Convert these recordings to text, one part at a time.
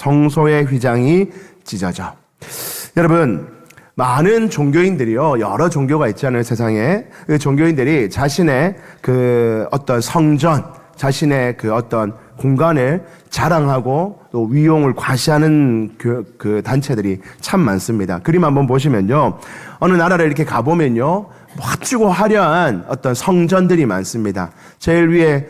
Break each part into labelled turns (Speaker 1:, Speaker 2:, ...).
Speaker 1: 성소의 휘장이 찢어져. 여러분, 많은 종교인들이요, 여러 종교가 있잖아요, 세상에. 그 종교인들이 자신의 그 어떤 성전, 자신의 그 어떤 공간을 자랑하고 또 위용을 과시하는 그 단체들이 참 많습니다. 그림 한번 보시면요, 어느 나라를 이렇게 가보면요, 멋지고 화려한 어떤 성전들이 많습니다. 제일 위에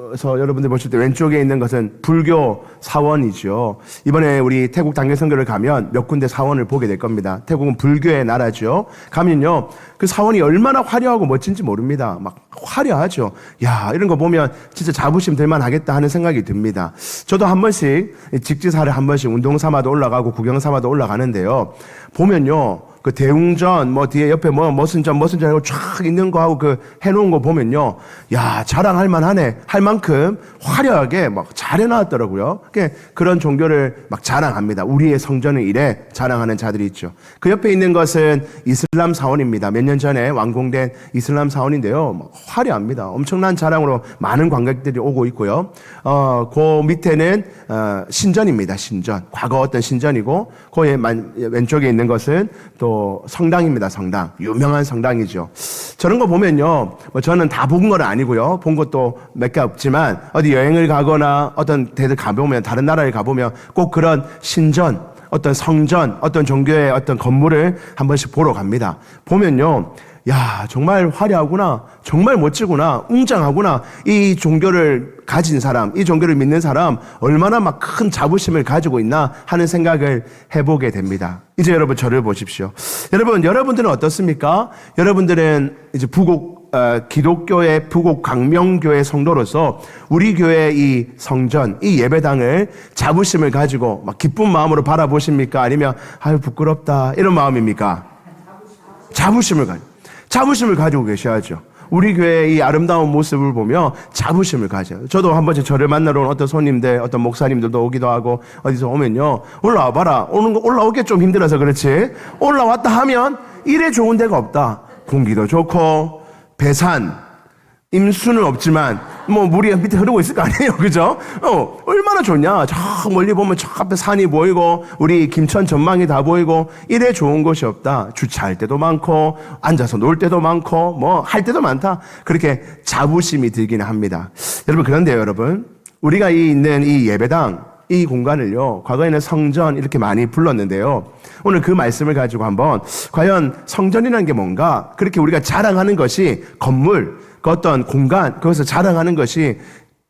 Speaker 1: 그래서 여러분들 보실 때 왼쪽에 있는 것은 불교 사원이죠. 이번에 우리 태국 단계 선교를 가면 몇 군데 사원을 보게 될 겁니다. 태국은 불교의 나라죠. 가면요, 그 사원이 얼마나 화려하고 멋진지 모릅니다. 막 화려하죠. 야, 이런 거 보면 진짜 자부심 들만 하겠다 하는 생각이 듭니다. 저도 한 번씩 직지사를 한 번씩 운동 삼아도 올라가고 구경 삼아도 올라가는데요. 보면요, 그 대웅전, 뒤에 옆에 무슨 전 하고 쫙 있는 거 하고 그 해놓은 거 보면요, 야, 자랑할 만하네 할 만큼 화려하게 막 잘 해놨더라고요. 그런 종교를 막 자랑합니다. 우리의 성전은 이래 자랑하는 자들이 있죠. 그 옆에 있는 것은 이슬람 사원입니다. 몇 년 전에 완공된 이슬람 사원인데요, 화려합니다. 엄청난 자랑으로 많은 관객들이 오고 있고요. 그 밑에는 신전입니다. 신전. 과거 어떤 신전이고, 그 왼쪽에 있는 것은 또 성당입니다. 성당. 유명한 성당이죠. 저런 거 보면요, 저는 다 본 건 아니고요, 본 것도 몇 개 없지만 어디 여행을 가거나 어떤 데를 가보면, 다른 나라를 가보면 꼭 그런 신전, 어떤 성전, 어떤 종교의 어떤 건물을 한 번씩 보러 갑니다. 보면요, 야, 정말 화려하구나, 정말 멋지구나, 웅장하구나. 이 종교를 가진 사람, 이 종교를 믿는 사람 얼마나 막 큰 자부심을 가지고 있나 하는 생각을 해보게 됩니다. 이제 여러분 저를 보십시오. 여러분들은 어떻습니까? 여러분들은 이제 기독교의 부곡 강명교회 성도로서 우리 교회의 이 성전, 이 예배당을 자부심을 가지고 막 기쁜 마음으로 바라보십니까? 아니면 아유 부끄럽다 이런 마음입니까? 자부심을 가지고 계셔야죠. 우리 교회의 이 아름다운 모습을 보며 자부심을 가져요. 저도 한 번씩 저를 만나러 온 어떤 손님들, 어떤 목사님들도 오기도 하고, 어디서 오면요, 올라와 봐라. 올라오기 좀 힘들어서 그렇지, 올라왔다 하면 이래 좋은 데가 없다. 공기도 좋고, 배산, 임수는 없지만 물이 밑에 흐르고 있을 거 아니에요, 그죠? 얼마나 좋냐. 저 멀리 보면 저 앞에 산이 보이고 우리 김천 전망이 다 보이고, 이래 좋은 곳이 없다. 주차할 때도 많고 앉아서 놀 때도 많고 할 때도 많다. 그렇게 자부심이 들기는 합니다. 여러분, 그런데요, 여러분, 우리가 있는 이 예배당, 이 공간을요, 과거에는 성전 이렇게 많이 불렀는데요, 오늘 그 말씀을 가지고 한번 과연 성전이라는 게 뭔가, 그렇게 우리가 자랑하는 것이 건물, 그 어떤 공간, 거기서 자랑하는 것이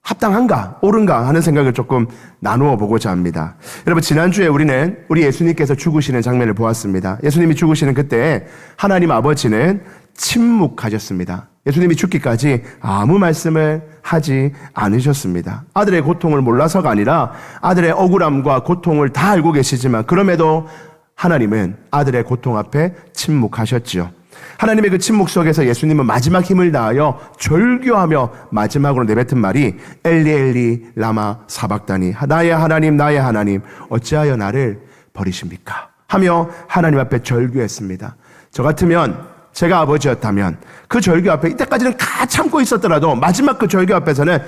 Speaker 1: 합당한가, 옳은가 하는 생각을 조금 나누어 보고자 합니다. 여러분, 지난주에 우리는 우리 예수님께서 죽으시는 장면을 보았습니다. 예수님이 죽으시는 그때 하나님 아버지는 침묵하셨습니다. 예수님이 죽기까지 아무 말씀을 하지 않으셨습니다. 아들의 고통을 몰라서가 아니라 아들의 억울함과 고통을 다 알고 계시지만, 그럼에도 하나님은 아들의 고통 앞에 침묵하셨지요. 하나님의 그 침묵 속에서 예수님은 마지막 힘을 다하여 절규하며 마지막으로 내뱉은 말이 엘리 엘리 라마 사박다니, 나의 하나님 나의 하나님 어찌하여 나를 버리십니까 하며 하나님 앞에 절규했습니다. 저 같으면, 제가 아버지였다면 그 절규 앞에 이때까지는 다 참고 있었더라도 마지막 그 절규 앞에서는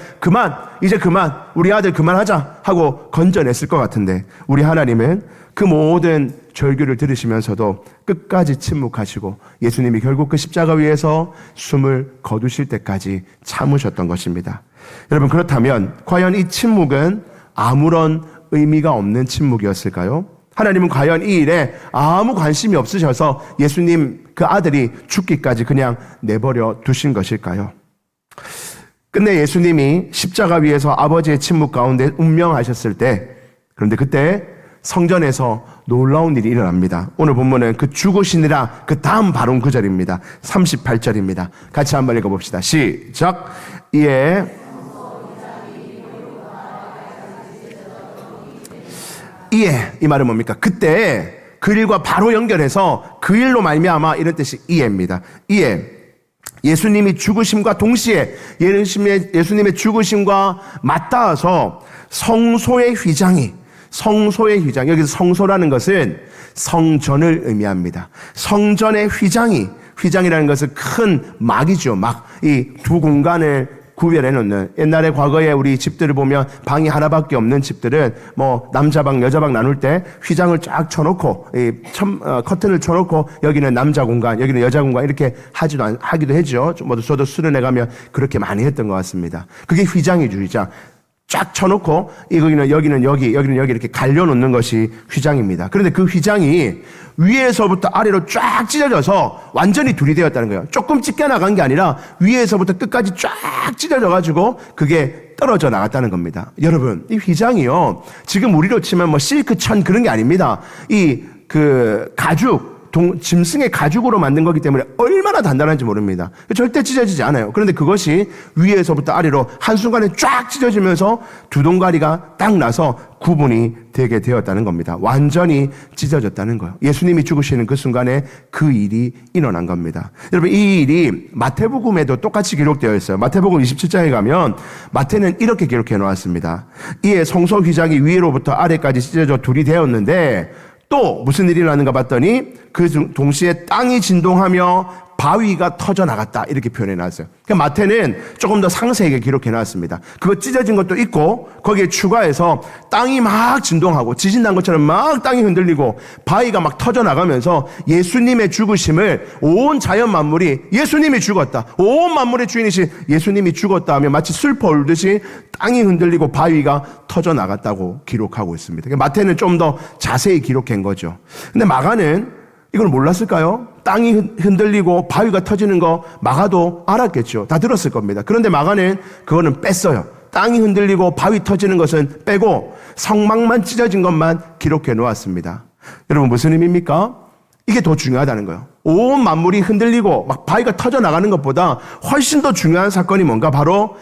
Speaker 1: 이제 그만, 우리 아들 그만하자 하고 건져냈을 것 같은데, 우리 하나님은 그 모든 절규를 들으시면서도 끝까지 침묵하시고 예수님이 결국 그 십자가 위에서 숨을 거두실 때까지 참으셨던 것입니다. 여러분, 그렇다면 과연 이 침묵은 아무런 의미가 없는 침묵이었을까요? 하나님은 과연 이 일에 아무 관심이 없으셔서 예수님 그 아들이 죽기까지 그냥 내버려 두신 것일까요? 끝내 예수님이 십자가 위에서 아버지의 침묵 가운데 운명하셨을 때, 그런데 그때 성전에서 놀라운 일이 일어납니다. 오늘 본문은 그 죽으시니라 그 다음 바로 그 절입니다. 38절입니다. 같이 한번 읽어봅시다. 시작. 이에 이 말은 뭡니까? 그때 그 일과 바로 연결해서 그 일로 말미암아 이런 뜻이 이해입니다. 이해. 예수님이 죽으심과 동시에 예수님의 죽으심과 맞닿아서 성소의 휘장, 여기서 성소라는 것은 성전을 의미합니다. 성전의 휘장이라는 것은 큰 막이죠. 막 이 두 공간을 구별해 놓는, 옛날에 과거에 우리 집들을 보면 방이 하나밖에 없는 집들은 뭐 남자 방, 여자 방 나눌 때 휘장을 쫙 쳐놓고 커튼을 쳐놓고 여기는 남자 공간, 여기는 여자 공간 이렇게 하기도 했죠. 저도 수련회 가면 그렇게 많이 했던 것 같습니다. 그게 휘장이죠, 휘장. 쫙 쳐놓고 여기는 여기 이렇게 갈려놓는 것이 휘장입니다. 그런데 그 휘장이 위에서부터 아래로 쫙 찢어져서 완전히 둘이 되었다는 거예요. 조금 찢겨나간 게 아니라 위에서부터 끝까지 쫙 찢어져가지고 그게 떨어져 나갔다는 겁니다. 여러분, 이 휘장이요, 지금 우리로 치면 뭐 실크 천 그런 게 아닙니다. 가죽, 짐승의 가죽으로 만든 거기 때문에 얼마나 단단한지 모릅니다. 절대 찢어지지 않아요. 그런데 그것이 위에서부터 아래로 한순간에 쫙 찢어지면서 두 동가리가 딱 나서 구분이 되게 되었다는 겁니다. 완전히 찢어졌다는 거예요. 예수님이 죽으시는 그 순간에 그 일이 일어난 겁니다. 여러분, 이 일이 마태복음에도 똑같이 기록되어 있어요. 마태복음 27장에 가면 마태는 이렇게 기록해 놓았습니다. 이에 성소 휘장이 위로부터 아래까지 찢어져 둘이 되었는데 또 무슨 일이 일어나는가 봤더니 그 동시에 땅이 진동하며 바위가 터져 나갔다, 이렇게 표현해 놨어요. 그러니까 마태는 조금 더 상세하게 기록해 놨습니다. 그거 찢어진 것도 있고 거기에 추가해서 땅이 막 진동하고 지진 난 것처럼 막 땅이 흔들리고 바위가 막 터져 나가면서 예수님의 죽으심을 온 자연 만물이 예수님이 죽었다, 온 만물의 주인이신 예수님이 죽었다 하며 마치 슬퍼 울듯이 땅이 흔들리고 바위가 터져 나갔다고 기록하고 있습니다. 그러니까 마태는 좀 더 자세히 기록한 거죠. 근데 마가는 이걸 몰랐을까요? 땅이 흔들리고 바위가 터지는 거 마가도 알았겠죠. 다 들었을 겁니다. 그런데 마가는 그거는 뺐어요. 땅이 흔들리고 바위 터지는 것은 빼고 성막만 찢어진 것만 기록해 놓았습니다. 여러분, 무슨 의미입니까? 이게 더 중요하다는 거예요. 온 만물이 흔들리고 막 바위가 터져 나가는 것보다 훨씬 더 중요한 사건이 뭔가, 바로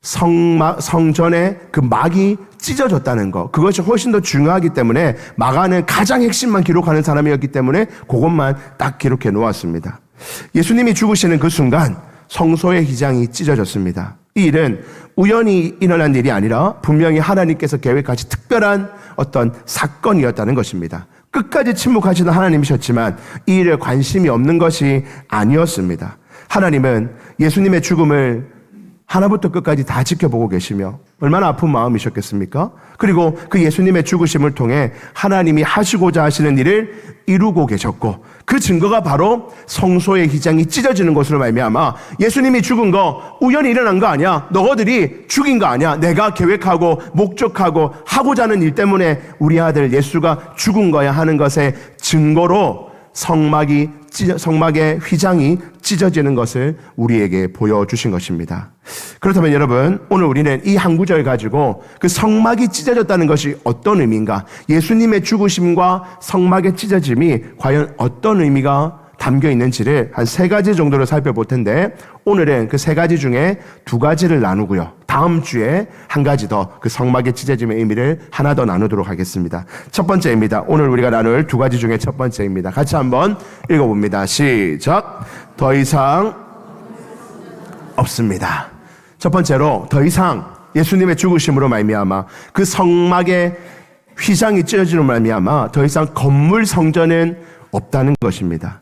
Speaker 1: 성전의 그 막이 찢어졌다는 거, 그것이 훨씬 더 중요하기 때문에 마가는 가장 핵심만 기록하는 사람이었기 때문에 그것만 딱 기록해 놓았습니다. 예수님이 죽으시는 그 순간 성소의 휘장이 찢어졌습니다. 이 일은 우연히 일어난 일이 아니라 분명히 하나님께서 계획하신 특별한 어떤 사건이었다는 것입니다. 끝까지 침묵하시던 하나님이셨지만 이 일에 관심이 없는 것이 아니었습니다. 하나님은 예수님의 죽음을 하나부터 끝까지 다 지켜보고 계시며 얼마나 아픈 마음이셨겠습니까? 그리고 그 예수님의 죽으심을 통해 하나님이 하시고자 하시는 일을 이루고 계셨고, 그 증거가 바로 성소의 휘장이 찢어지는 것으로 말미암아 예수님이 죽은 거 우연히 일어난 거 아니야, 너희들이 죽인 거 아니야, 내가 계획하고 목적하고 하고자 하는 일 때문에 우리 아들 예수가 죽은 거야 하는 것의 증거로 성막의 휘장이 찢어지는 것을 우리에게 보여주신 것입니다. 그렇다면 여러분, 오늘 우리는 이 한 구절 가지고 그 성막이 찢어졌다는 것이 어떤 의미인가, 예수님의 죽으심과 성막의 찢어짐이 과연 어떤 의미가 담겨 있는지를 한 3가지 정도로 살펴볼 텐데, 오늘은 그 3가지 중에 2가지를 나누고요, 다음 주에 한 가지 더 그 성막의 찢어짐의 의미를 하나 더 나누도록 하겠습니다. 첫 번째입니다. 오늘 우리가 나눌 2가지 중에 첫 번째입니다. 같이 한번 읽어봅니다. 시작. 더 이상 없습니다. 첫 번째로, 더 이상 예수님의 죽으심으로 말미암아 그 성막의 휘장이 찢어짐으로 말미암아 더 이상 건물 성전은 없다는 것입니다.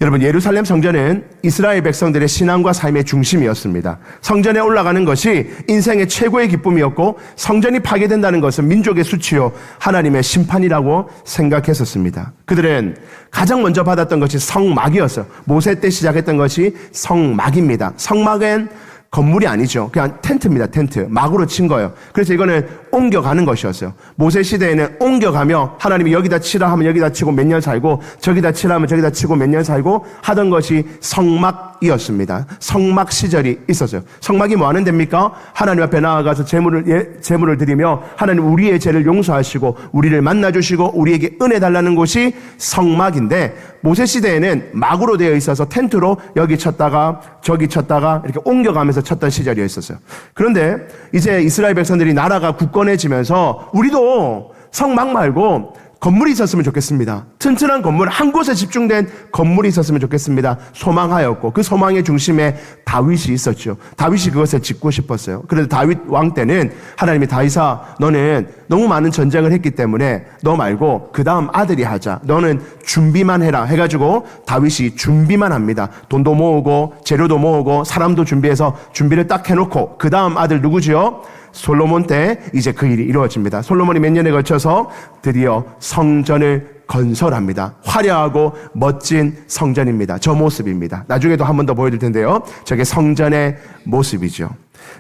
Speaker 1: 여러분, 예루살렘 성전은 이스라엘 백성들의 신앙과 삶의 중심이었습니다. 성전에 올라가는 것이 인생의 최고의 기쁨이었고, 성전이 파괴된다는 것은 민족의 수치요 하나님의 심판이라고 생각했었습니다. 그들은 가장 먼저 받았던 것이 성막이었어요. 모세 때 시작했던 것이 성막입니다. 성막은 건물이 아니죠. 그냥 텐트입니다. 텐트. 막으로 친 거예요. 그래서 이거는 옮겨가는 것이었어요. 모세 시대에는 옮겨가며 하나님이 여기다 치라 하면 여기다 치고 몇 년 살고, 저기다 치라 하면 저기다 치고 몇 년 살고 하던 것이 성막이었습니다. 성막 시절이 있었어요. 성막이 뭐 하는 데입니까? 하나님 앞에 나아가서 제물을 드리며 하나님 우리의 죄를 용서하시고 우리를 만나주시고 우리에게 은혜 달라는 곳이 성막인데, 모세 시대에는 막으로 되어 있어서 텐트로 여기 쳤다가 저기 쳤다가 이렇게 옮겨가면서 쳤던 시절이 있었어요. 그런데 이제 이스라엘 백성들이 나라가 굳건해지면서 우리도 성막 말고 건물이 있었으면 좋겠습니다. 튼튼한 건물, 한 곳에 집중된 건물이 있었으면 좋겠습니다. 소망하였고 그 소망의 중심에 다윗이 있었죠. 다윗이 그것을 짓고 싶었어요. 그런데 다윗 왕 때는 하나님이 다윗아 너는 너무 많은 전쟁을 했기 때문에 너 말고 그 다음 아들이 하자. 너는 준비만 해라 해가지고 다윗이 준비만 합니다. 돈도 모으고 재료도 모으고 사람도 준비해서 준비를 딱 해놓고 그 다음 아들 누구지요? 솔로몬 때 이제 그 일이 이루어집니다. 솔로몬이 몇 년에 걸쳐서 드디어 성전을 건설합니다. 화려하고 멋진 성전입니다. 저 모습입니다. 나중에도 한 번 더 보여드릴 텐데요. 저게 성전의 모습이죠.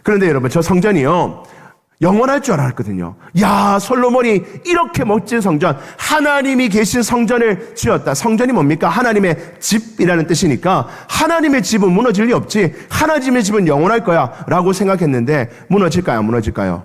Speaker 1: 그런데 여러분 저 성전이요 영원할 줄 알았거든요. 야, 솔로몬이 이렇게 멋진 성전, 하나님이 계신 성전을 지었다. 성전이 뭡니까? 하나님의 집이라는 뜻이니까 하나님의 집은 무너질 리 없지. 하나님의 집은 영원할 거야 라고 생각했는데 무너질까요? 안 무너질까요?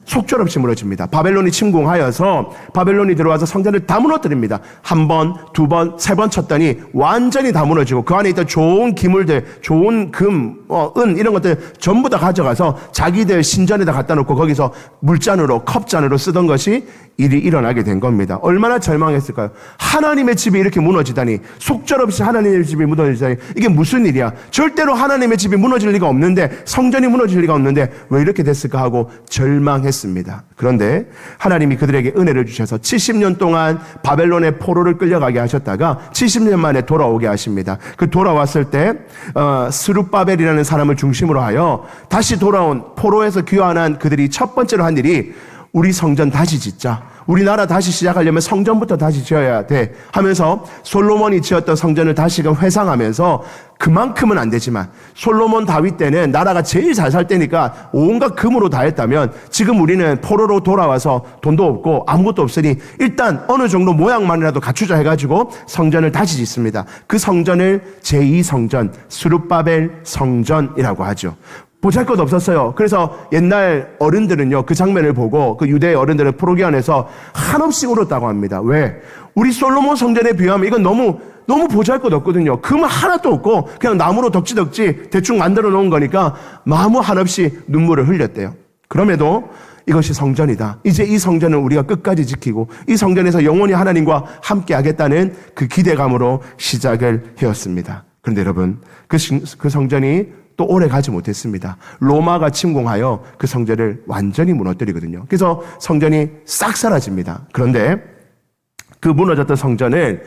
Speaker 1: 속절없이 무너집니다. 바벨론이 침공하여서 바벨론이 들어와서 성전을 다 무너뜨립니다. 한 번, 두 번, 세 번 쳤더니 완전히 다 무너지고 그 안에 있던 좋은 기물들, 좋은 금, 은 이런 것들 전부 다 가져가서 자기들 신전에다 갖다 놓고 거기서 물잔으로 컵잔으로 쓰던 것이 일이 일어나게 된 겁니다. 얼마나 절망했을까요? 하나님의 집이 이렇게 무너지다니, 속절없이 하나님의 집이 무너지다니, 이게 무슨 일이야? 절대로 하나님의 집이 무너질 리가 없는데, 성전이 무너질 리가 없는데 왜 이렇게 됐을까 하고 절망했습니다. 그런데 하나님이 그들에게 은혜를 주셔서 70년 동안 바벨론의 포로를 끌려가게 하셨다가 70년 만에 돌아오게 하십니다. 그 돌아왔을 때 스룹바벨이라는 사람을 중심으로 하여 다시 돌아온 포로에서 귀환한 그들이 첫 번째로 한 일이 우리 성전 다시 짓자. 우리나라 다시 시작하려면 성전부터 다시 지어야 돼 하면서 솔로몬이 지었던 성전을 다시금 회상하면서 그만큼은 안 되지만 솔로몬 다윗 때는 나라가 제일 잘 살 때니까 온갖 금으로 다 했다면 지금 우리는 포로로 돌아와서 돈도 없고 아무것도 없으니 일단 어느 정도 모양만이라도 갖추자 해가지고 성전을 다시 짓습니다. 그 성전을 제2성전 스룹바벨 성전이라고 하죠. 보잘것 없었어요. 그래서 옛날 어른들은요, 그 장면을 보고 그 유대 어른들은 프로기안에서 한없이 울었다고 합니다. 왜? 우리 솔로몬 성전에 비하면 이건 너무 보잘것 없거든요. 금 하나도 없고 그냥 나무로 덕지덕지 대충 만들어 놓은 거니까 마무 한없이 눈물을 흘렸대요. 그럼에도 이것이 성전이다. 이제 이 성전은 우리가 끝까지 지키고 이 성전에서 영원히 하나님과 함께 하겠다는 그 기대감으로 시작을 해왔습니다. 그런데 여러분, 그 성전이 또 오래 가지 못했습니다. 로마가 침공하여 그 성전을 완전히 무너뜨리거든요. 그래서 성전이 싹 사라집니다. 그런데 그 무너졌던 성전을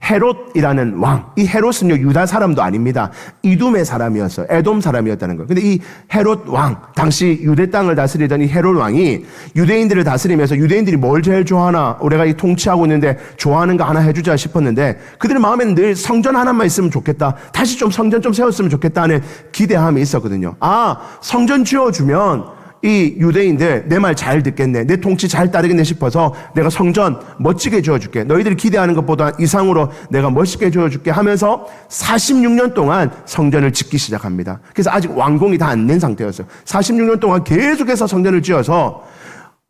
Speaker 1: 헤롯이라는 왕, 이 헤롯은요 유다 사람도 아닙니다. 이둠의 사람이었어요. 에돔 사람이었다는 거예요. 근데 이 헤롯 왕, 당시 유대 땅을 다스리던 이 헤롯 왕이 유대인들을 다스리면서 유대인들이 뭘 제일 좋아하나, 우리가 이 통치하고 있는데 좋아하는 거 하나 해주자 싶었는데 그들의 마음에는 늘 성전 하나만 있으면 좋겠다, 다시 좀 성전 좀 세웠으면 좋겠다 하는 기대함이 있었거든요. 아, 성전 지어주면 이 유대인들 내 말 잘 듣겠네, 내 통치 잘 따르겠네 싶어서 내가 성전 멋지게 지어줄게, 너희들이 기대하는 것보다 이상으로 내가 멋있게 지어줄게 하면서 46년 동안 성전을 짓기 시작합니다. 그래서 아직 완공이 다 안 된 상태였어요. 46년 동안 계속해서 성전을 지어서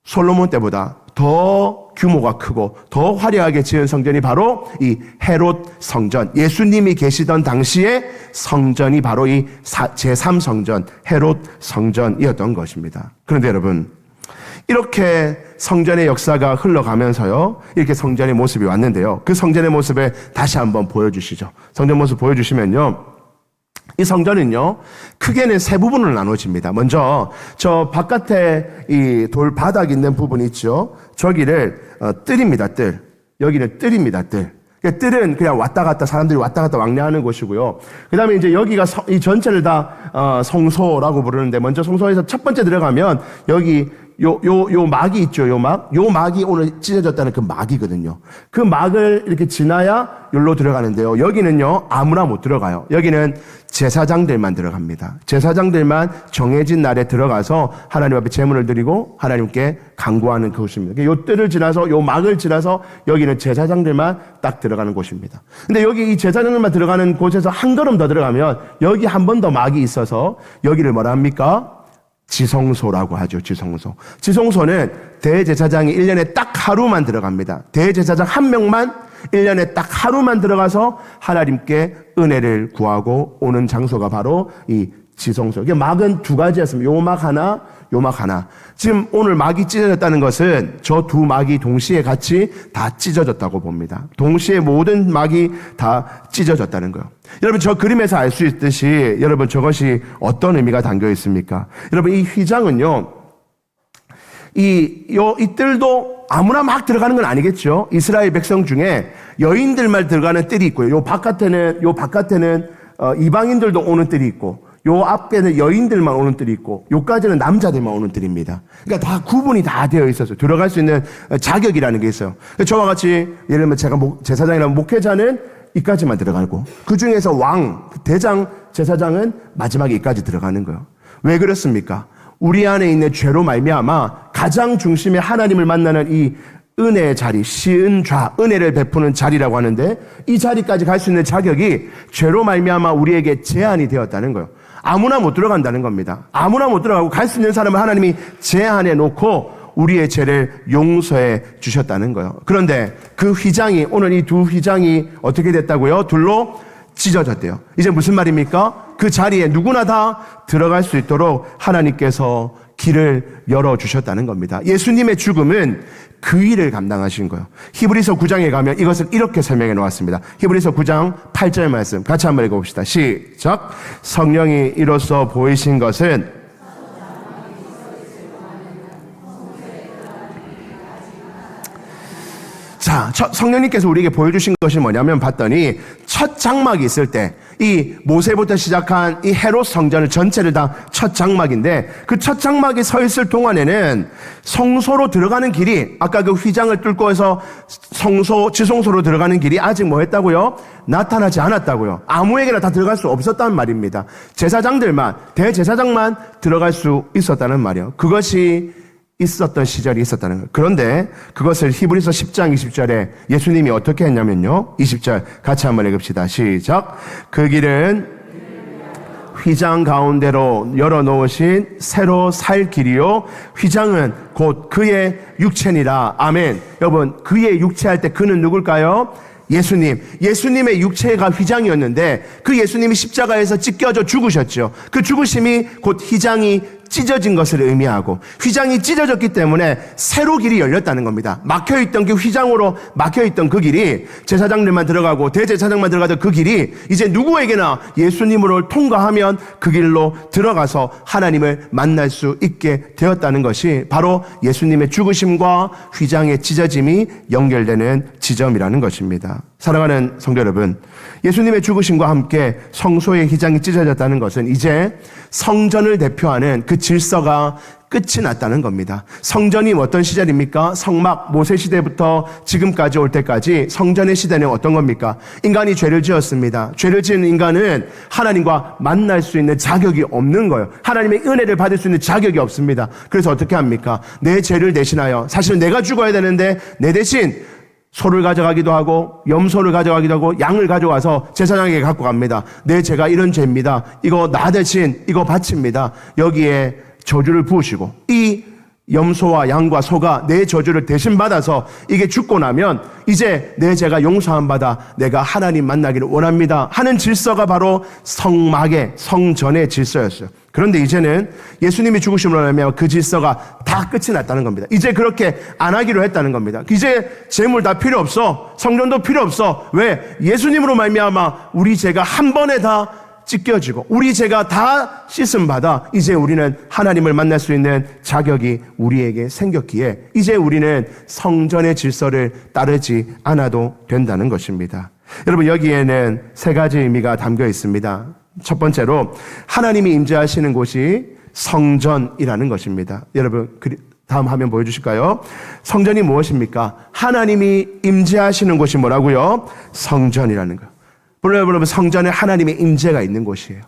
Speaker 1: 솔로몬 때보다 더 규모가 크고 더 화려하게 지은 성전이 바로 이 헤롯 성전, 예수님이 계시던 당시의 성전이 바로 이 제3성전 헤롯 성전이었던 것입니다. 그런데 여러분, 이렇게 성전의 역사가 흘러가면서요, 이렇게 성전의 모습이 왔는데요, 그 성전의 모습을 다시 한번 보여주시죠. 성전 모습 보여주시면요, 이 성전은요, 크게는 세 부분으로 나눠집니다. 먼저 저 바깥에 이 돌 바닥 있는 부분 있죠. 저기를 뜰입니다. 뜰. 여기는 뜰입니다. 뜰. 뜰은 그냥 왔다 갔다 사람들이 왔다 갔다 왕래하는 곳이고요. 그다음에 이제 여기가 이 전체를 다 성소라고 부르는데, 먼저 성소에서 첫 번째 들어가면 여기 요 막이 있죠. 요 막이 오늘 찢어졌다는 그 막이거든요. 그 막을 이렇게 지나야 여기로 들어가는데요. 여기는요, 아무나 못 들어가요. 여기는 제사장들만 들어갑니다. 제사장들만 정해진 날에 들어가서 하나님 앞에 제물을 드리고 하나님께 간구하는 그곳입니다. 요 뜰을 지나서, 요 막을 지나서 여기는 제사장들만 딱 들어가는 곳입니다. 근데 여기 이 제사장들만 들어가는 곳에서 한 걸음 더 들어가면 여기 한 번 더 막이 있어서 여기를 뭐라 합니까? 지성소라고 하죠. 지성소. 지성소는 대제사장이 1년에 딱 하루만 들어갑니다. 대제사장 한 명만 1년에 딱 하루만 들어가서 하나님께 은혜를 구하고 오는 장소가 바로 이 지성소. 이게 막은 두 가지였습니다. 요 막 하나, 요 막 하나. 지금 오늘 막이 찢어졌다는 것은 저 두 막이 동시에 같이 다 찢어졌다고 봅니다. 동시에 모든 막이 다 찢어졌다는 거예요. 여러분, 저 그림에서 알 수 있듯이 여러분 저것이 어떤 의미가 담겨 있습니까? 여러분, 이 휘장은요, 이 뜰도 아무나 막 들어가는 건 아니겠죠. 이스라엘 백성 중에 여인들만 들어가는 뜰이 있고요. 요 바깥에는 이방인들도 오는 뜰이 있고, 요 앞에는 여인들만 오는 뜰이 있고, 요까지는 남자들만 오는 뜰입니다. 그러니까 다 구분이 다 되어 있어서 들어갈 수 있는 자격이라는 게 있어요. 저와 같이 예를 들면 제가 제사장이라면 목회자는 이까지만 들어가고, 그 중에서 대장 제사장은 마지막에 이까지 들어가는 거예요. 왜 그렇습니까? 우리 안에 있는 죄로 말미암아 가장 중심에 하나님을 만나는 이 은혜의 자리, 시은좌, 은혜를 베푸는 자리라고 하는데, 이 자리까지 갈 수 있는 자격이 죄로 말미암아 우리에게 제한이 되었다는 거예요. 아무나 못 들어간다는 겁니다. 아무나 못 들어가고 갈 수 있는 사람을 하나님이 제한해 놓고 우리의 죄를 용서해 주셨다는 거예요. 그런데 그 휘장이, 오늘 이 두 휘장이 어떻게 됐다고요? 둘로 찢어졌대요. 이제 무슨 말입니까? 그 자리에 누구나 다 들어갈 수 있도록 하나님께서 길을 열어주셨다는 겁니다. 예수님의 죽음은 그 일을 감당하신 거예요. 히브리서 9장에 가면 이것을 이렇게 설명해 놓았습니다. 히브리서 9장 8절 말씀 같이 한번 읽어봅시다. 시작. 성령이 이로써 보이신 것은 자, 성령님께서 우리에게 보여주신 것이 뭐냐면 봤더니 첫 장막이 있을 때 이 모세부터 시작한 이 헤롯 성전을 전체를 다 첫 장막인데, 그 첫 장막이 서 있을 동안에는 성소로 들어가는 길이, 아까 그 휘장을 뚫고 해서 지성소로 들어가는 길이 아직 뭐 했다고요? 나타나지 않았다고요. 아무에게나 다 들어갈 수 없었단 말입니다. 제사장들만, 대제사장만 들어갈 수 있었다는 말이에요. 그것이 있었던 시절이 있었다는 거예요. 그런데 그것을 히브리서 10장 20절에 예수님이 어떻게 했냐면요, 20절 같이 한번 읽읍시다. 시작. 그 길은 휘장 가운데로 열어놓으신 새로 살 길이요, 휘장은 곧 그의 육체니라. 아멘. 여러분, 그의 육체 할 때 그는 누굴까요? 예수님의 육체가 휘장이었는데, 그 예수님이 십자가에서 찢겨져 죽으셨죠. 그 죽으심이 곧 휘장이 찢어진 것을 의미하고, 휘장이 찢어졌기 때문에 새로 길이 열렸다는 겁니다. 막혀있던 그 휘장으로 막혀있던 그 길이, 제사장들만 들어가고 대제사장만 들어가던 그 길이 이제 누구에게나 예수님으로 통과하면 그 길로 들어가서 하나님을 만날 수 있게 되었다는 것이 바로 예수님의 죽으심과 휘장의 찢어짐이 연결되는 지점이라는 것입니다. 사랑하는 성도 여러분, 예수님의 죽으심과 함께 성소의 휘장이 찢어졌다는 것은 이제 성전을 대표하는 그 질서가 끝이 났다는 겁니다. 성전이 어떤 시절입니까? 성막, 모세 시대부터 지금까지 올 때까지 성전의 시대는 어떤 겁니까? 인간이 죄를 지었습니다. 죄를 지은 인간은 하나님과 만날 수 있는 자격이 없는 거예요. 하나님의 은혜를 받을 수 있는 자격이 없습니다. 그래서 어떻게 합니까? 내 죄를 대신하여, 사실은 내가 죽어야 되는데 내 대신 소를 가져가기도 하고 염소를 가져가기도 하고 양을 가져와서 제사장에게 갖고 갑니다. 내 죄가 이런 죄입니다. 이거 나 대신 이거 바칩니다. 여기에 저주를 부으시고, 이 염소와 양과 소가 내 저주를 대신 받아서 이게 죽고 나면 이제 내 죄가 용서함 받아 내가 하나님 만나기를 원합니다 하는 질서가 바로 성전의 질서였어요. 그런데 이제는 예수님이 죽으심으로 말미암아 그 질서가 다 끝이 났다는 겁니다. 이제 그렇게 안 하기로 했다는 겁니다. 이제 재물 다 필요 없어. 성전도 필요 없어. 왜? 예수님으로 말미암아 우리 죄가 한 번에 다 찢겨지고 우리 죄가 다 씻음 받아 이제 우리는 하나님을 만날 수 있는 자격이 우리에게 생겼기에 이제 우리는 성전의 질서를 따르지 않아도 된다는 것입니다. 여러분, 여기에는 세 가지 의미가 담겨 있습니다. 첫 번째로 하나님이 임재하시는 곳이 성전이라는 것입니다. 여러분, 다음 화면 보여주실까요? 성전이 무엇입니까? 하나님이 임재하시는 곳이 뭐라고요? 성전이라는 거. 여러분, 성전에 하나님의 임재가 있는 곳이에요.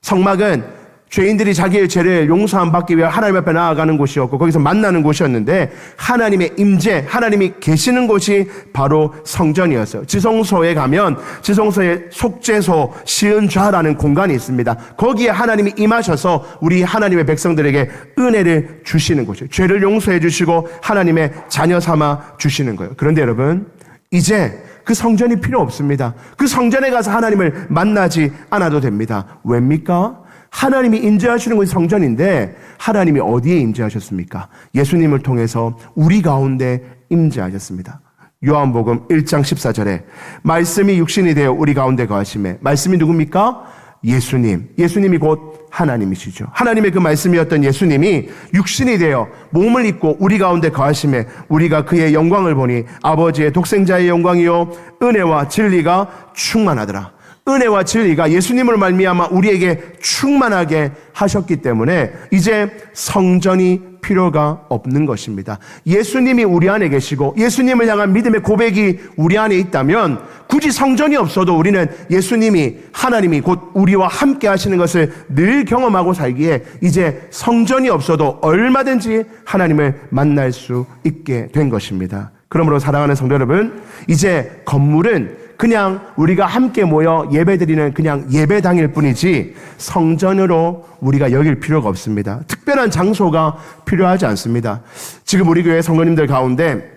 Speaker 1: 성막은 죄인들이 자기의 죄를 용서함 받기 위해 하나님 앞에 나아가는 곳이었고 거기서 만나는 곳이었는데, 하나님의 임재, 하나님이 계시는 곳이 바로 성전이었어요. 지성소에 가면 지성소에 속죄소, 시은좌라는 공간이 있습니다. 거기에 하나님이 임하셔서 우리 하나님의 백성들에게 은혜를 주시는 곳이에요. 죄를 용서해 주시고 하나님의 자녀 삼아 주시는 거예요. 그런데 여러분, 이제 그 성전이 필요 없습니다. 그 성전에 가서 하나님을 만나지 않아도 됩니다. 왜입니까? 하나님이 임재하시는 곳이 성전인데 하나님이 어디에 임재하셨습니까? 예수님을 통해서 우리 가운데 임재하셨습니다. 요한복음 1장 14절에 말씀이 육신이 되어 우리 가운데 거하심에, 말씀이 누굽니까? 예수님. 예수님이 곧 하나님이시죠. 하나님의 그 말씀이었던 예수님이 육신이 되어 몸을 입고 우리 가운데 거하심에 우리가 그의 영광을 보니 아버지의 독생자의 영광이요 은혜와 진리가 충만하더라. 은혜와 진리가 예수님을 말미암아 우리에게 충만하게 하셨기 때문에 이제 성전이 필요가 없는 것입니다. 예수님이 우리 안에 계시고 예수님을 향한 믿음의 고백이 우리 안에 있다면 굳이 성전이 없어도 우리는 예수님이, 하나님이 곧 우리와 함께 하시는 것을 늘 경험하고 살기에 이제 성전이 없어도 얼마든지 하나님을 만날 수 있게 된 것입니다. 그러므로 사랑하는 성도 여러분, 이제 건물은 그냥 우리가 함께 모여 예배드리는 그냥 예배당일 뿐이지 성전으로 우리가 여길 필요가 없습니다. 특별한 장소가 필요하지 않습니다. 지금 우리 교회 성도님들 가운데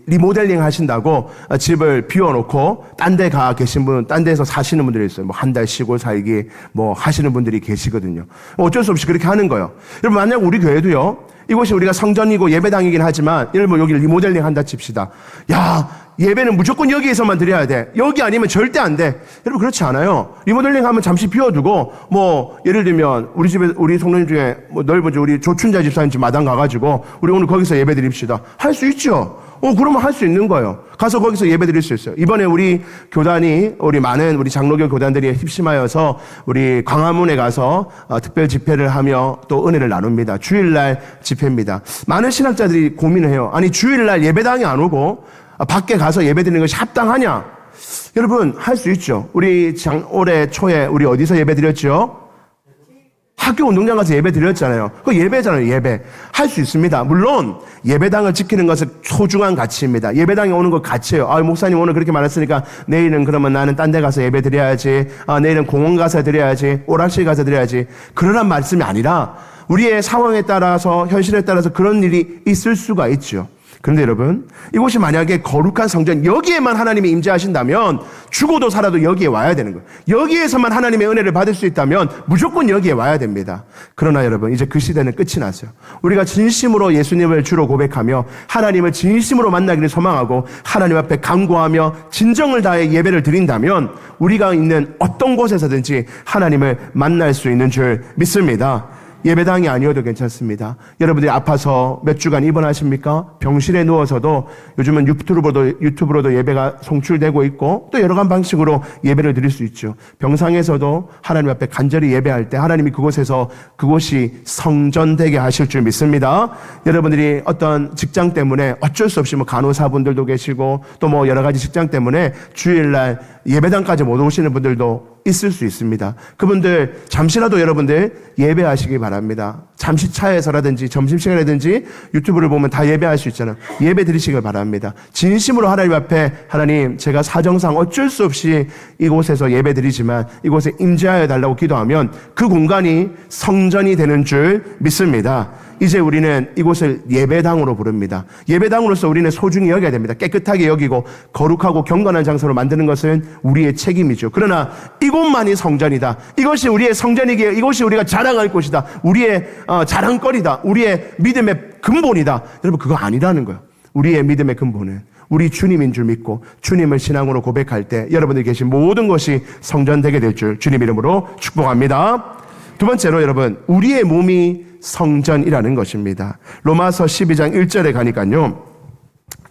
Speaker 1: 리모델링 하신다고 집을 비워놓고 딴 데 가 계신 분, 딴 데서 사시는 분들이 있어요. 뭐 한 달 쉬고 살기 뭐 하시는 분들이 계시거든요. 어쩔 수 없이 그렇게 하는 거예요. 여러분, 만약 우리 교회도요, 이곳이 우리가 성전이고 예배당이긴 하지만 여러분 여기 리모델링 한다 칩시다. 야, 예배는 무조건 여기에서만 드려야 돼. 여기 아니면 절대 안 돼. 여러분, 그렇지 않아요. 리모델링 하면 잠시 비워두고 뭐 예를 들면 우리 집에, 우리 성도님 중에 뭐 넓은지 우리 조춘자 집사님 집 마당 가가지고 우리 오늘 거기서 예배 드립시다. 할 수 있죠. 그러면 할 수 있는 거예요. 가서 거기서 예배 드릴 수 있어요. 이번에 우리 교단이, 우리 많은 우리 장로교 교단들이 힘심하여서 우리 광화문에 가서 특별 집회를 하며 또 은혜를 나눕니다. 주일날 집회입니다. 많은 신학자들이 고민을 해요. 아니, 주일날 예배당이 안 오고 밖에 가서 예배 드리는 것이 합당하냐? 여러분, 할 수 있죠. 우리 올해 초에 우리 어디서 예배 드렸죠? 학교 운동장 가서 예배 드렸잖아요. 그거 예배잖아요, 예배. 할 수 있습니다. 물론 예배당을 지키는 것은 소중한 가치입니다. 예배당에 오는 거 가치예요. 목사님 오늘 그렇게 말했으니까 내일은 그러면 나는 딴 데 가서 예배 드려야지. 내일은 공원 가서 드려야지. 오락실 가서 드려야지. 그러란 말씀이 아니라 우리의 상황에 따라서, 현실에 따라서 그런 일이 있을 수가 있죠. 그런데 여러분, 이곳이 만약에 거룩한 성전, 여기에만 하나님이 임재하신다면 죽어도 살아도 여기에 와야 되는 거예요. 여기에서만 하나님의 은혜를 받을 수 있다면 무조건 여기에 와야 됩니다. 그러나 여러분, 이제 그 시대는 끝이 났어요. 우리가 진심으로 예수님을 주로 고백하며 하나님을 진심으로 만나기를 소망하고 하나님 앞에 간구하며 진정을 다해 예배를 드린다면 우리가 있는 어떤 곳에서든지 하나님을 만날 수 있는 줄 믿습니다. 예배당이 아니어도 괜찮습니다. 여러분들이 아파서 몇 주간 입원하십니까? 병실에 누워서도 요즘은 유튜브로도 예배가 송출되고 있고 또 여러 가지 방식으로 예배를 드릴 수 있죠. 병상에서도 하나님 앞에 간절히 예배할 때 하나님이 그곳이 성전 되게 하실 줄 믿습니다. 여러분들이 어떤 직장 때문에 어쩔 수 없이 간호사분들도 계시고 또 여러 가지 직장 때문에 주일날 예배당까지 못 오시는 분들도 있을 수 있습니다. 그분들 잠시라도 여러분들 예배하시기 바랍니다. 잠시 차에서라든지 점심시간이라든지 유튜브를 보면 다 예배할 수 있잖아요. 예배 드리시길 바랍니다. 진심으로 하나님 앞에, 하나님, 제가 사정상 어쩔 수 없이 이곳에서 예배 드리지만 이곳에 임재하여 달라고 기도하면 그 공간이 성전이 되는 줄 믿습니다. 이제 우리는 이곳을 예배당으로 부릅니다. 예배당으로서 우리는 소중히 여겨야 됩니다. 깨끗하게 여기고 거룩하고 경건한 장소로 만드는 것은 우리의 책임이죠. 그러나 이곳만이 성전이다. 이것이 우리의 성전이기에 이곳이 우리가 자랑할 곳이다. 우리의 자랑거리다. 우리의 믿음의 근본이다. 여러분, 그거 아니라는 거예요. 우리의 믿음의 근본은 우리 주님인 줄 믿고 주님을 신앙으로 고백할 때 여러분들이 계신 모든 것이 성전되게 될 줄 주님 이름으로 축복합니다. 두 번째로 여러분, 우리의 몸이 성전이라는 것입니다. 로마서 12장 1절에 가니까요,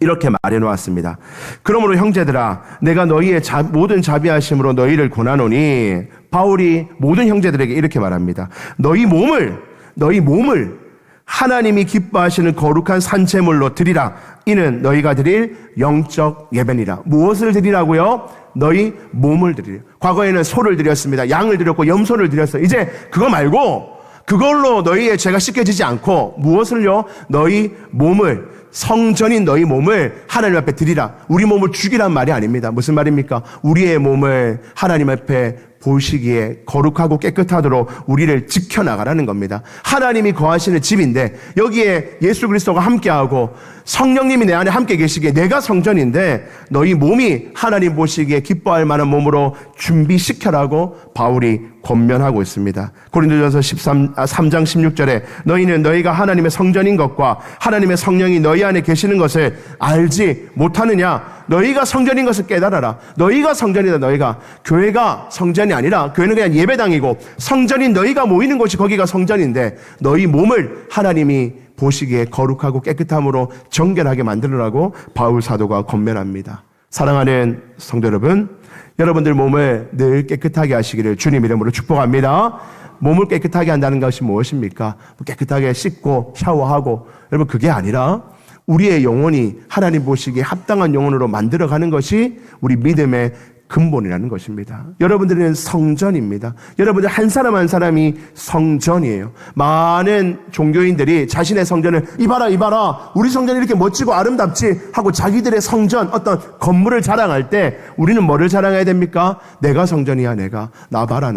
Speaker 1: 이렇게 말해 놓았습니다. 그러므로 형제들아, 내가 너희의 모든 자비하심으로 너희를 권하노니, 바울이 모든 형제들에게 이렇게 말합니다. 너희 몸을 하나님이 기뻐하시는 거룩한 산제물로 드리라. 이는 너희가 드릴 영적 예배니라. 무엇을 드리라고요? 너희 몸을 드리라. 과거에는 소를 드렸습니다. 양을 드렸고 염소를 드렸어요. 이제 그거 말고 그걸로 너희의 죄가 씻겨지지 않고 무엇을요? 너희 몸을 성전인 너희 몸을 하나님 앞에 드리라. 우리 몸을 죽이란 말이 아닙니다. 무슨 말입니까? 우리의 몸을 하나님 앞에 보시기에 거룩하고 깨끗하도록 우리를 지켜나가라는 겁니다. 하나님이 거하시는 집인데 여기에 예수 그리스도가 함께하고 성령님이 내 안에 함께 계시기에 내가 성전인데 너희 몸이 하나님 보시기에 기뻐할 만한 몸으로 준비시켜라고 바울이 권면하고 있습니다. 고린도전서 3장 16절에 너희는 너희가 하나님의 성전인 것과 하나님의 성령이 너희 안에 계시는 것을 알지 못하느냐. 너희가 성전인 것을 깨달아라. 너희가 성전이다. 너희가. 교회가 성전이 아니라 교회는 그냥 예배당이고 성전인 너희가 모이는 곳이 거기가 성전인데 너희 몸을 하나님이 보시기에 거룩하고 깨끗함으로 정결하게 만들으라고 바울 사도가 권면합니다. 사랑하는 성도 여러분, 여러분들 몸을 늘 깨끗하게 하시기를 주님 이름으로 축복합니다. 몸을 깨끗하게 한다는 것이 무엇입니까? 깨끗하게 씻고 샤워하고, 여러분 그게 아니라 우리의 영혼이 하나님 보시기에 합당한 영혼으로 만들어가는 것이 우리 믿음의 근본이라는 것입니다. 여러분들은 성전입니다. 여러분들 한 사람 한 사람이 성전이에요. 많은 종교인들이 자신의 성전을 이봐라 우리 성전이 이렇게 멋지고 아름답지 하고 자기들의 성전 어떤 건물을 자랑할 때 우리는 뭐를 자랑해야 됩니까? 내가 성전이야. 나 봐라.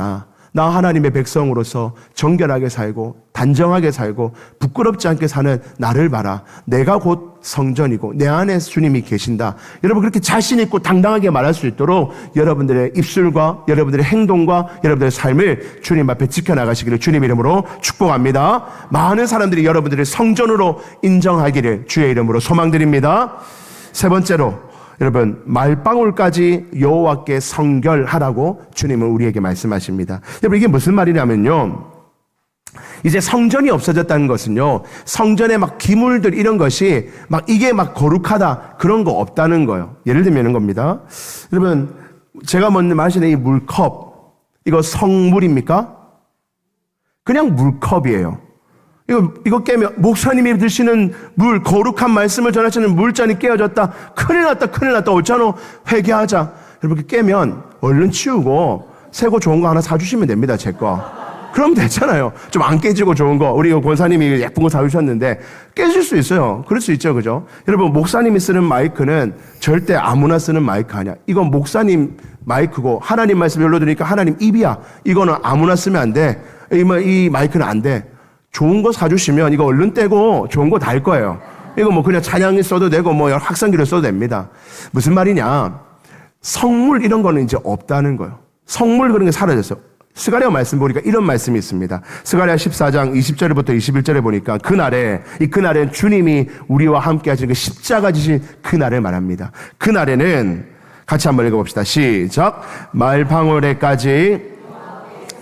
Speaker 1: 나 하나님의 백성으로서 정결하게 살고 단정하게 살고 부끄럽지 않게 사는 나를 봐라. 내가 곧 성전이고 내 안에 주님이 계신다. 여러분 그렇게 자신 있고 당당하게 말할 수 있도록 여러분들의 입술과 여러분들의 행동과 여러분들의 삶을 주님 앞에 지켜나가시기를 주님 이름으로 축복합니다. 많은 사람들이 여러분들을 성전으로 인정하기를 주의 이름으로 소망드립니다. 세 번째로 여러분 말방울까지 여호와께 성결하라고 주님은 우리에게 말씀하십니다. 여러분 이게 무슨 말이냐면요, 이제 성전이 없어졌다는 것은요, 성전에 막 기물들 이런 것이 막 이게 막 거룩하다 그런 거 없다는 거예요. 예를 들면 이런 겁니다. 여러분 제가 먼저 마시는 이 물컵, 이거 성물입니까? 그냥 물컵이에요. 이거 깨면 목사님이 드시는 물, 거룩한 말씀을 전하시는 물잔이 깨어졌다. 큰일 났다. 옳잖아. 회개하자. 여러분 깨면 얼른 치우고 새거 좋은 거 하나 사주시면 됩니다. 제 거. 그럼 되잖아요. 좀 안 깨지고 좋은 거. 우리 권사님이 예쁜 거 사주셨는데 깨질 수 있어요. 그럴 수 있죠. 그죠? 여러분 목사님이 쓰는 마이크는 절대 아무나 쓰는 마이크 아니야. 이건 목사님 마이크고 하나님 말씀 열로 들으니까 하나님 입이야. 이거는 아무나 쓰면 안 돼. 이 마이크는 안 돼. 좋은 거 사주시면 이거 얼른 떼고 좋은 거 달 거예요. 이거 뭐 그냥 찬양이 써도 되고 뭐 여러 확성기를 써도 됩니다. 무슨 말이냐? 성물 이런 거는 이제 없다는 거예요. 성물 그런 게 사라졌어요. 스가랴 말씀 보니까 이런 말씀이 있습니다. 스가랴 14장 20절부터 21절에 보니까 그날엔 주님이 우리와 함께 하신 그 십자가 지신 그날을 말합니다. 그날에는 같이 한번 읽어봅시다. 시작. 말방울에까지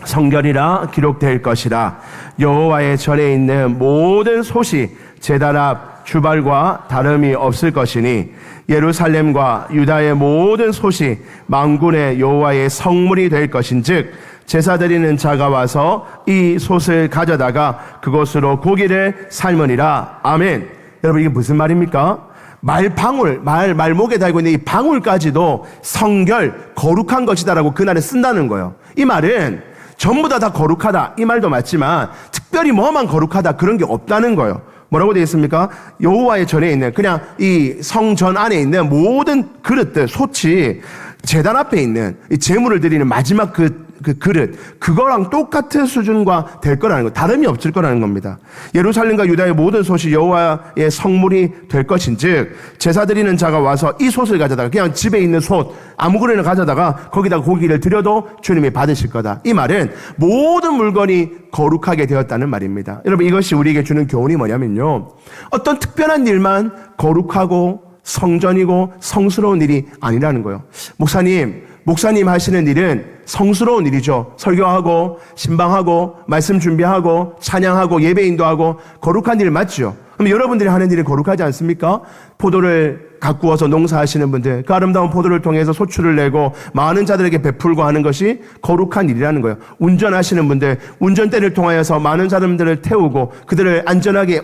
Speaker 1: 성결이라 기록될 것이라. 여호와의 절에 있는 모든 솥이 제단 앞 주발과 다름이 없을 것이니 예루살렘과 유다의 모든 솥이 만군의 여호와의 성물이 될 것인즉 제사 드리는 자가 와서 이 솥을 가져다가 그것으로 고기를 삶으니라. 아멘. 여러분 이게 무슨 말입니까? 말방울, 말목에 달고 있는 이 방울까지도 성결, 거룩한 것이다라고 그날에 쓴다는 거예요. 이 말은 전부 다 거룩하다 이 말도 맞지만 특별히 뭐만 거룩하다 그런 게 없다는 거예요. 뭐라고 되어 있습니까? 여호와의 전에 있는 그냥 이 성전 안에 있는 모든 그릇들, 솥이 제단 앞에 있는 이 제물을 드리는 마지막 그 그릇, 그거랑 똑같은 수준과 될 거라는 거, 다름이 없을 거라는 겁니다. 예루살렘과 유다의 모든 솥이 여호와의 성물이 될 것인즉 제사 드리는 자가 와서 이 솥을 가져다가 그냥 집에 있는 솥 아무 그릇을 가져다가 거기다가 고기를 드려도 주님이 받으실 거다. 이 말은 모든 물건이 거룩하게 되었다는 말입니다. 여러분 이것이 우리에게 주는 교훈이 뭐냐면요, 어떤 특별한 일만 거룩하고 성전이고 성스러운 일이 아니라는 거예요. 목사님 하시는 일은 성스러운 일이죠. 설교하고 신방하고 말씀 준비하고 찬양하고 예배 인도하고 거룩한 일 맞죠? 그럼 여러분들이 하는 일이 거룩하지 않습니까? 포도를 가꾸어서 농사하시는 분들, 그 아름다운 포도를 통해서 소출을 내고 많은 자들에게 베풀고 하는 것이 거룩한 일이라는 거예요. 운전하시는 분들, 운전대를 통하여서 많은 사람들을 태우고 그들을 안전하게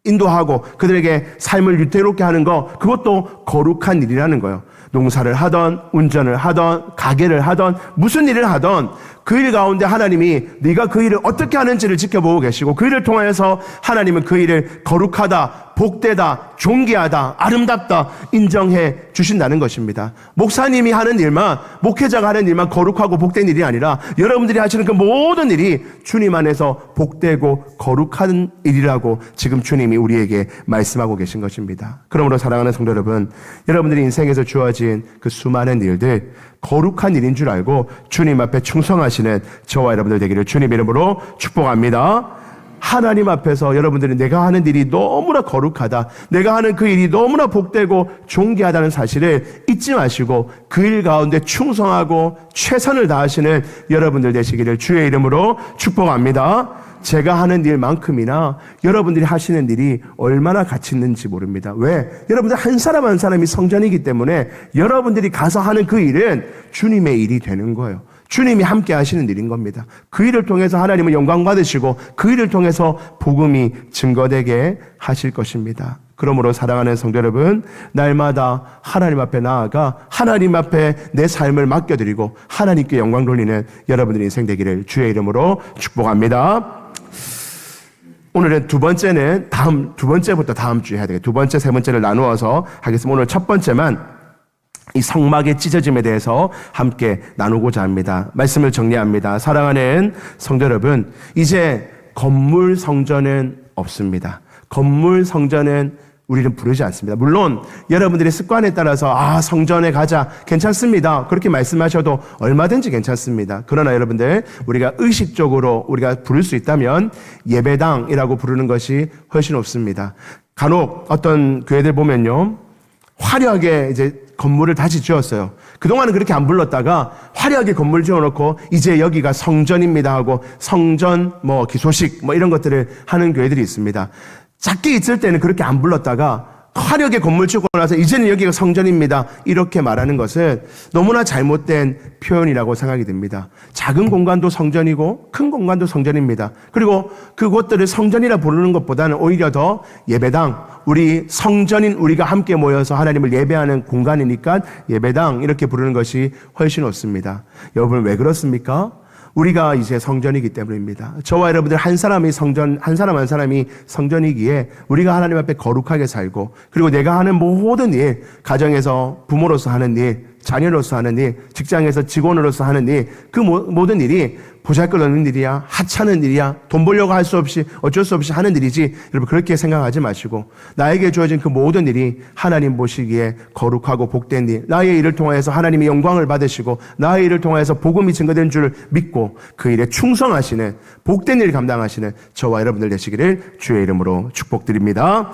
Speaker 1: 인도하고 그들에게 삶을 유태롭게 하는 거, 그것도 거룩한 일이라는 거예요. 농사를 하던 운전을 하던 가게를 하던 무슨 일을 하던 그 일 가운데 하나님이 네가 그 일을 어떻게 하는지를 지켜보고 계시고 그 일을 통하여서 하나님은 그 일을 거룩하다, 복되다, 존귀하다, 아름답다 인정해 주신다는 것입니다. 목사님이 하는 일만, 목회자가 하는 일만 거룩하고 복된 일이 아니라 여러분들이 하시는 그 모든 일이 주님 안에서 복되고 거룩한 일이라고 지금 주님이 우리에게 말씀하고 계신 것입니다. 그러므로 사랑하는 성도 여러분, 여러분들이 인생에서 주어진 그 수많은 일들 거룩한 일인 줄 알고 주님 앞에 충성하시는 저와 여러분들 되기를 주님 이름으로 축복합니다. 하나님 앞에서 여러분들이 내가 하는 일이 너무나 거룩하다, 내가 하는 그 일이 너무나 복되고 존귀하다는 사실을 잊지 마시고 그 일 가운데 충성하고 최선을 다하시는 여러분들 되시기를 주의 이름으로 축복합니다. 제가 하는 일만큼이나 여러분들이 하시는 일이 얼마나 가치 있는지 모릅니다. 왜? 여러분들 한 사람 한 사람이 성전이기 때문에 여러분들이 가서 하는 그 일은 주님의 일이 되는 거예요. 주님이 함께 하시는 일인 겁니다. 그 일을 통해서 하나님은 영광 받으시고 그 일을 통해서 복음이 증거되게 하실 것입니다. 그러므로 사랑하는 성도 여러분, 날마다 하나님 앞에 나아가 하나님 앞에 내 삶을 맡겨드리고 하나님께 영광 돌리는 여러분들의 인생 되기를 주의 이름으로 축복합니다. 오늘은 두 번째부터 다음 주에 해야 되겠어요. 두 번째, 세 번째를 나누어서 하겠습니다. 오늘 첫 번째만 이 성막의 찢어짐에 대해서 함께 나누고자 합니다. 말씀을 정리합니다. 사랑하는 성도 여러분, 이제 건물 성전은 없습니다. 건물 성전은 우리는 부르지 않습니다. 물론 여러분들의 습관에 따라서 성전에 가자 괜찮습니다. 그렇게 말씀하셔도 얼마든지 괜찮습니다. 그러나 여러분들, 우리가 의식적으로 우리가 부를 수 있다면 예배당이라고 부르는 것이 훨씬 없습니다. 간혹 어떤 교회들 보면요, 화려하게 이제 건물을 다시 지었어요. 그동안은 그렇게 안 불렀다가 화려하게 건물 지어놓고 이제 여기가 성전입니다 하고 성전 기소식 이런 것들을 하는 교회들이 있습니다. 작게 있을 때는 그렇게 안 불렀다가 화려하게 건물 짓고 나서 이제는 여기가 성전입니다 이렇게 말하는 것은 너무나 잘못된 표현이라고 생각이 듭니다. 작은 공간도 성전이고 큰 공간도 성전입니다. 그리고 그곳들을 성전이라 부르는 것보다는 오히려 더 예배당, 우리 성전인 우리가 함께 모여서 하나님을 예배하는 공간이니까 예배당 이렇게 부르는 것이 훨씬 옳습니다. 여러분, 왜 그렇습니까? 우리가 이제 성전이기 때문입니다. 저와 여러분들 한 사람 한 사람이 성전이기에 우리가 하나님 앞에 거룩하게 살고, 그리고 내가 하는 모든 일, 가정에서 부모로서 하는 일, 자녀로서 하는 일, 직장에서 직원으로서 하는 일, 그 모든 일이 보잘것없는 일이야, 하찮은 일이야, 돈 벌려고 할 수 없이 어쩔 수 없이 하는 일이지, 여러분 그렇게 생각하지 마시고 나에게 주어진 그 모든 일이 하나님 보시기에 거룩하고 복된 일, 나의 일을 통해서 하나님의 영광을 받으시고 나의 일을 통해서 복음이 증거된 줄 믿고 그 일에 충성하시는 복된 일 감당하시는 저와 여러분들 되시기를 주의 이름으로 축복드립니다.